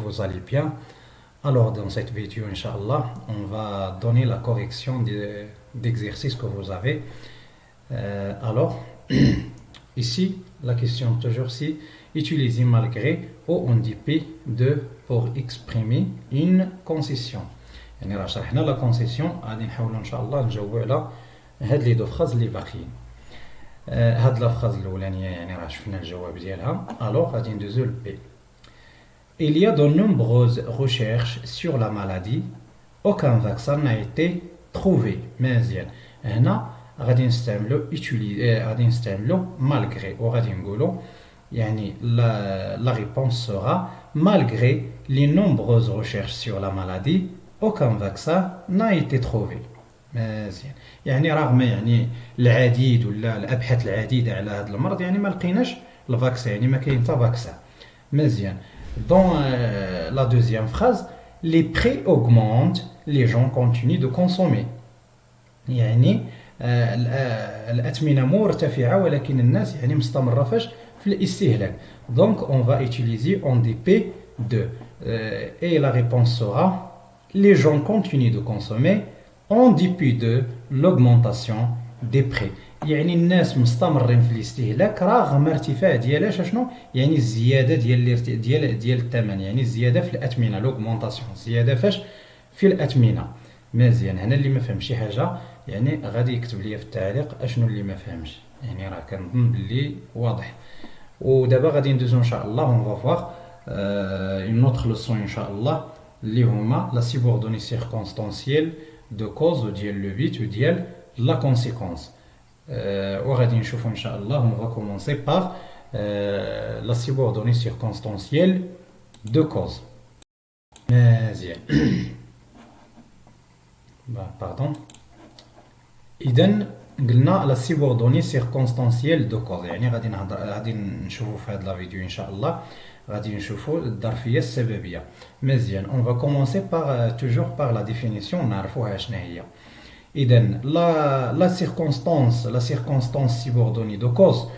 vous allez bien. Alors, dans cette vidéo, Inch'Allah, on va donner la correction d'exercices que vous avez. Alors, ici, la question toujours si utiliser malgré ou en dépit de pour exprimer une concession. يعني راه شرحنا لا كونسيسيون غادي نحاولوا ان شاء الله نجاوبوا على هاد لي دو فراز اللي باقيين. هاد لا فراز الاولانيه يعني راه شفنا الجواب ديالها. الوغ غادي ندوزو لبي. Il y a de nombreuses recherches sur la maladie. Aucun vaccin n'a été trouvé. مزيان. هنا غادي نستعملو غادي نستعملو malgré وغادي نقولو يعني la réponse sera malgré les nombreuses recherches sur la maladie aucun vaccin n'a été trouvé. مزيان. يعني رغم يعني العديد ولا الابحاث العديده على هذا المرض يعني ما لقيناش الفاكسين يعني ما كاين حتى فاكسين. مزيان. Dans la deuxième phrase, les prix augmentent, les gens continuent de consommer. يعني الأثمنة مرتفعة ولكن الناس يعني مستمرة فاش في الاستهلاك. Donc on va utiliser en dépit de et la réponse sera les gens continuent de consommer en dépit de l'augmentation des prix. يعني الناس مستمرين في الاستهلاك رغم ارتفاع ديال شنو يعني الزياده ديال الثمن يعني الزياده في الاثمنه لوغمونطاسيون زياده فاش في الاثمنه. مزيان. هنا اللي ما فهم شي حاجه يعني غادي يكتب لي في التعليق اشنو اللي ما فهمش يعني راه كنظن باللي واضح. ودابا غادي ندوزو ان شاء الله اون فوار اون اوتر لوسون ان شاء الله اللي هما لا سيبوردوني سيركونستانسييل دو كوز وديال لو بيت وديال لا كونسيكونس. وغادي نشوفو ان شاء الله on va commencer par la subordonnée circonstancielle de cause. مزيان. pardon. إذن قلنا لا سيبوردوني سيركونستانسييل دو كوز يعني غادي نشوفو في هاد لا فيديو ان شاء الله غادي نشوفو الظرفيه السببيه. مزيان. on va commencer par toujours par la définition نعرفوها شنو هي. إذن la circonstance subordonnée de cause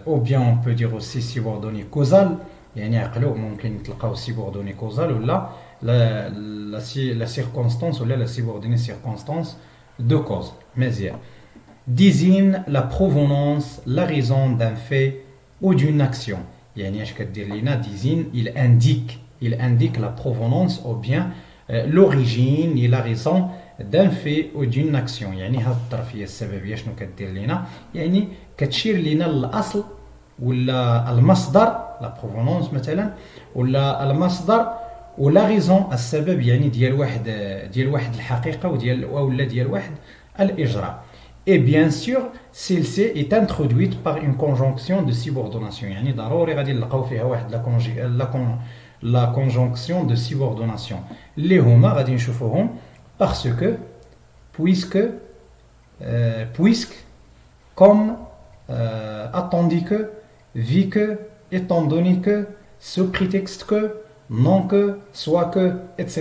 ou bien on peut dire aussi subordonnée causale يعني عقلوا ممكن تلقاو subordonnée causale ولا la circonstance ولا la subordonnée circonstance de cause. مزيان. désigne la provenance la raison d'un fait ou d'une action. يعني اش كدير لينا désigne il indique la provenance ou bien l'origine et la raison d'un fait ou d'une action. يعني هاد الظرفيه السببيه شنو كدير لينا يعني كتشير لينا للاصل ولا المصدر لا بروفونونس مثلا ولا المصدر ولا غيزون السبب يعني ديال واحد الحقيقه ولا ديال واحد الاجراء. et bien sûr celle-ci est introduite par une conjonction de subordination. يعني ضروري غادي نلقاو فيها واحد la conjonction de subordination اللي هما غادي نشوفوهم parce que, puisque, comme, attendu que, vu que, étant donné que, sous prétexte que, non que, soit que, etc.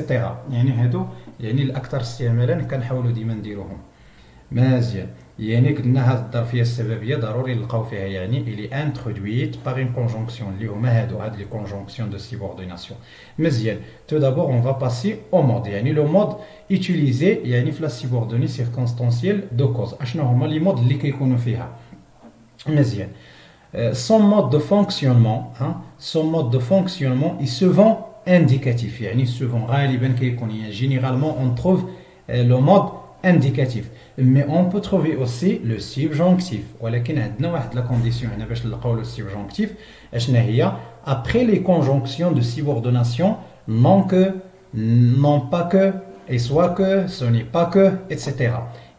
يعني هادو يعني الأكثر استعمالا كنحاولوا ديما نديروهم. مزيان. يعني قلنا هاد الظرفيه السببيه ضروري نلقاو فيها يعني اللي introduite par une conjonction اللي هما هاد لي conjonctions de subordination. مزيان. tout d'abord on va passer au mode يعني le mode utilisé يعني في la subordonnée circonstancielle de cause. اشنو هما لي مود اللي كيكونوا فيها. مزيان. son mode de fonctionnement est souvent indicatif يعني souvent غالبا كيكون يعني généralement on trouve le mode indicatif. Mais on peut trouver aussi le subjonctif. ولكن عندنا واحد لا كونديسيون هنا باش نلقاو لو subjonctif اشنا هي après les conjonctions de subordination non que non pas que et soit que ce n'est pas que etc.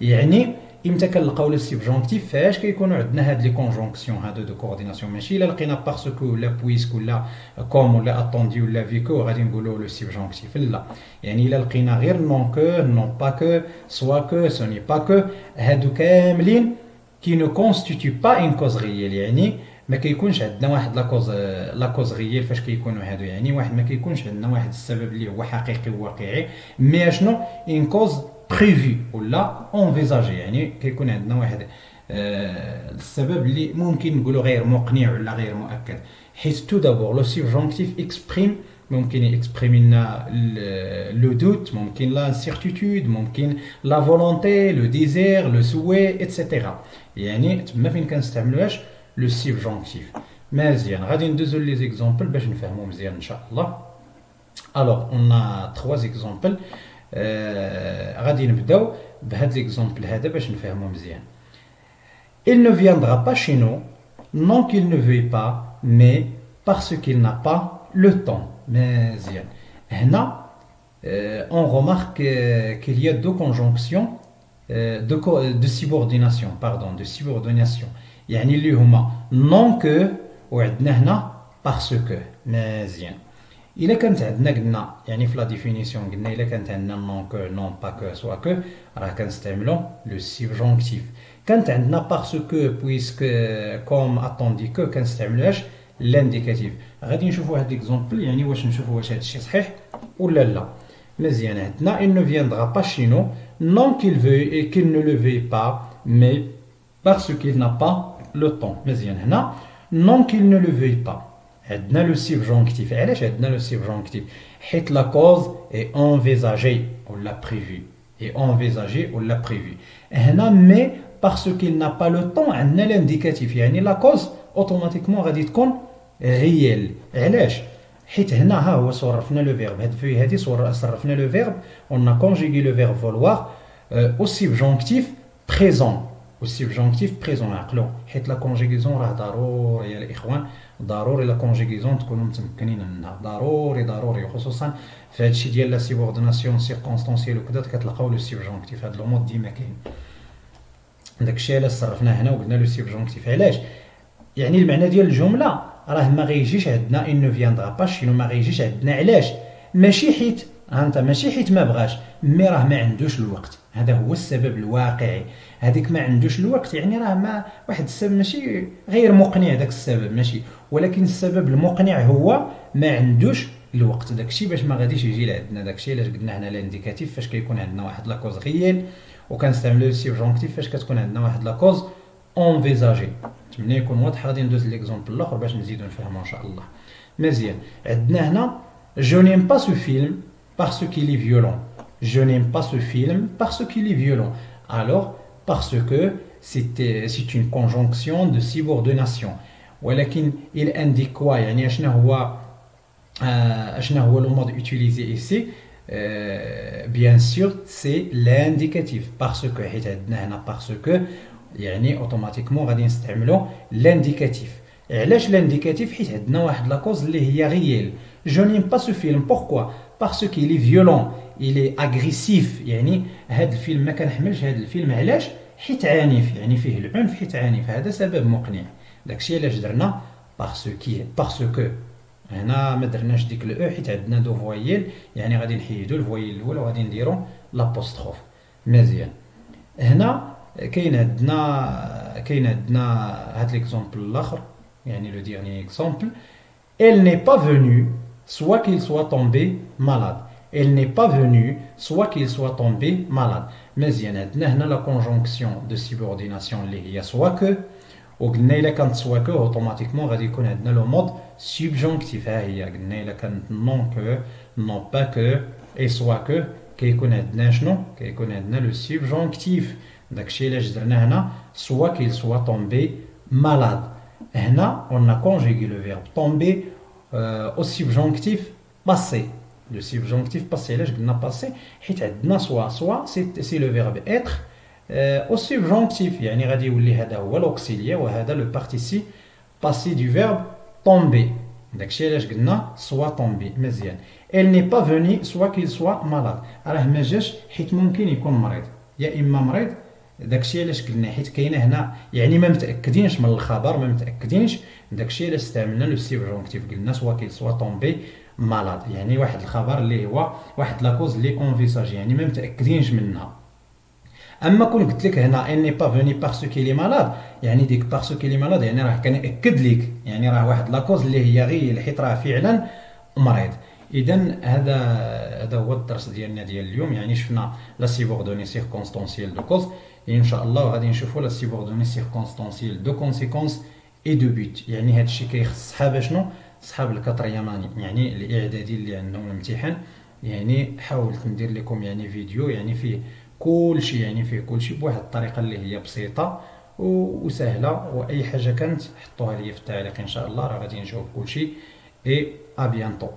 يعني امتى كنلقاو لو subjonctif فاش كيكونوا عندنا هاد لي كونجونكسيون هادو دو كورديناسيون ماشي الا لقينا باسكو ولا بويسك ولا كوم ولا اتوندي ولا فيكو غادي نقولوا لو subjonctif لا. يعني الا لقينا غير نون كو نون با كو سوا كو سو ني با كو هادو كاملين كي نو كونستيتيو با ان كوز ريال يعني ما كيكونش عندنا واحد لا كوز ريال فاش كيكونوا هادو يعني واحد ما كيكونش عندنا واحد السبب اللي هو حقيقي وواقعي مي اشنو ان كوز بريفي ولا انفيزاجي يعني كيكون عندنا واحد السبب اللي ممكن نقولوا غير مقنع ولا غير مؤكد. حيث tout d'abord le subjonctif exprime ممكن يexprimer لنا le doute, ممكن l'incertitude, ممكن la volonté, le désir, le souhait, etc. يعني تما فين كنستعملوهاش le subjonctif. مزيان غادي ندوزو لي زيكزامبل باش نفهمو مزيان ان شاء الله. Alors on a 3 exemples. غادي نبداو بهاد l'exemple هذا باش نفهمو مزيان. Il ne viendra pas chez nous, non qu'il ne veuille pas, mais parce qu'il n'a pas le temps. مزيان. هنا on remarque qu'il y a deux conjonctions de subordination, pardon, de subordination. يعني اللي هما non que وعندنا هنا parce que. مزيان. إلا كانت عندنا قلنا يعني في لا ديفينيسيون قلنا إلا كانت عندنا non que, non pas que, soit que راه كنستعملو لو subjonctif. كانت عندنا parce que, puisque, comme, attendu que كنستعملوهاش l'indicatif. غادي نشوفوا هاد l'exemple يعني واش نشوفوا واش هاد الشيء صحيح ولا لا. مزيان عندنا il ne viendra pas chez nous, non qu'il veuille et qu'il ne le veuille pas, mais parce qu'il n'a pas le temps. مزيان هنا non qu'il ne le veuille pas. عندنا لو subjonctif. علاش عندنا لو subjonctif؟ حيت لا كوز اي envisagée ولا prévu. et envisagé ولا prévu. هنا mais parce qu'il n'a pas le temps عندنا l'indicatif يعني لا كوز اوتوماتيكمون غادي تكون ريال. علاش؟ حيت هنا ها هو صرفنا لو فيرب. هاد الفوي هادي صرفنا لو فيرب on a conjugué le verbe vouloir au subjonctif présent. au subjonctif présent. عقلوا حيت لا كونجيغيزون راه ضروري يا الاخوان، ضروري لا كونجيغيزون تكونوا متمكنين منها، ضروري خصوصا في هادشي ديال لا سيبورديناسيون سيركونستانسيال وكذا كتلقاو لو سيبجونكتيف. هاد لو مود ديما كاين. داكشي علاش صرفناه هنا وقلنا لو سيبجونكتيف. علاش؟ يعني المعنى ديال الجمله راه ما غيجيش عندنا ان نو فياندرا با شنو ما غيجيش عندنا. علاش؟ ماشي حيت انت ماشي حيت ما بغاش، مي راه ما عندوش الوقت. هذا هو السبب الواقعي. هذيك ما عندوش الوقت يعني راه ما واحد السبب ماشي غير مقنع داك السبب ماشي، ولكن السبب المقنع هو ما عندوش الوقت. داكشي باش ما غاديش يجي لعندنا. داكشي علاش قلنا هنا لانديكاتيف فاش كيكون عندنا واحد لاكوز غيال، وكنستعملوا السيبجونكتيف فاش كتكون عندنا واحد لاكوز اونفيزاجي. نتمنى يكون واضح. غادي ندوز ليكزامبل الاخر باش نزيدو نفهمو ان شاء الله. مزيان عندنا هنا je n'aime pas ce film parce qu'il est violent. je n'aime pas ce film parce qu'il est violent. Alors parce que c'est une conjonction de subordination. ولكن il indique quoi يعني اشنا هو le mode utilisé ici. Bien sûr c'est l'indicatif parce que حيت عندنا هنا parce que يعني اوتوماتيكمون غادي نستعملو l'indicatif. علاش l'indicatif؟ حيت عندنا واحد لاكوز اللي هي ريال. je n'aime pas ce film. pourquoi؟ parce qu'il est violent, il est agressif. يعني هذا الفيلم ما كنحملش هذا الفيلم. علاش؟ حيت عنيف يعني فيه العنف، حيت عنيف. هذا سبب مقنع. داكشي علاش درنا parce que هنا ما درناش ديك لو حيت عندنا دو فويل يعني غادي نحيدو الفويل الاول وغادي نديرو لابوستروف. مزيان هنا كاين عندنا هاد ليكزامبل الاخر يعني لو ديرني اكزامبل. elle n'est pas venue soit qu'il soit tombé malade. elle n'est pas venue soit qu'il soit tombé malade. مزيان عندنا هنا لا كونجونكسيون دو سيبورديناسيون اللي هي soit que، وقلنا الا كانت soit que اوتوماتيكمون غادي يكون عندنا لو مود سبجونكتيف. ها هي قلنا الا كانت non que, non pas que et soit que كيكون عندنا شنو؟ كيكون عندنا لو سبجونكتيف. داكشي علاش درنا هنا soit qu'il soit tombé malade. هنا on a conjugué le verbe tomber au subjonctif passé. le subjonctif passé علاش قلنا passé؟ حيت عندنا soit c'est le verbe être au subjonctif يعني غادي يولي هذا هو l'auxiliaire وهذا le participe passé du verbe tomber. داكشي علاش قلنا soit tomber. مزيان elle n'est pas venue soit qu'il soit malade. راه ما جاش حيت ممكن يكون مريض، يا اما مريض. داكشي علاش قلنا حيت كاينه هنا يعني ما متاكدينش من الخبر، ما متاكدينش. داكشي علاش استعملنا لو سيبجونكتيف قلنا سوا كيل سوا طومبي مالاد يعني واحد الخبر اللي هو واحد لاكوز اللي اونفيساجي يعني ما متاكدينش منها. اما كون قلت لك هنا اني با فوني باسكو كيلي مالاد يعني ديك باسكو كيلي مالاد يعني راه كنأكد لك يعني راه واحد لاكوز اللي هي غير حيت راه فعلا مريض. اذا هذا هو الدرس ديالنا ديال اليوم. يعني شفنا لا سيبوردوني سيركونستانسيال دو كوز ان شاء الله غادي نشوفوا لا سيبوردوني سيركونستانسيال دو كونسيكونس اي دو بوت. يعني هذا الشيء كيخص صحابه شنو صحاب الكاترياماني يعني الاعدادي اللي عندهم الامتحان، يعني حاولت ندير لكم يعني فيديو يعني فيه كل شيء، يعني فيه كل شيء بواحد الطريقه اللي هي بسيطه وسهله. واي حاجه كانت حطوها لي في التعليق ان شاء الله، راه غادي نجاوب كل شيء. اي ابيانتو.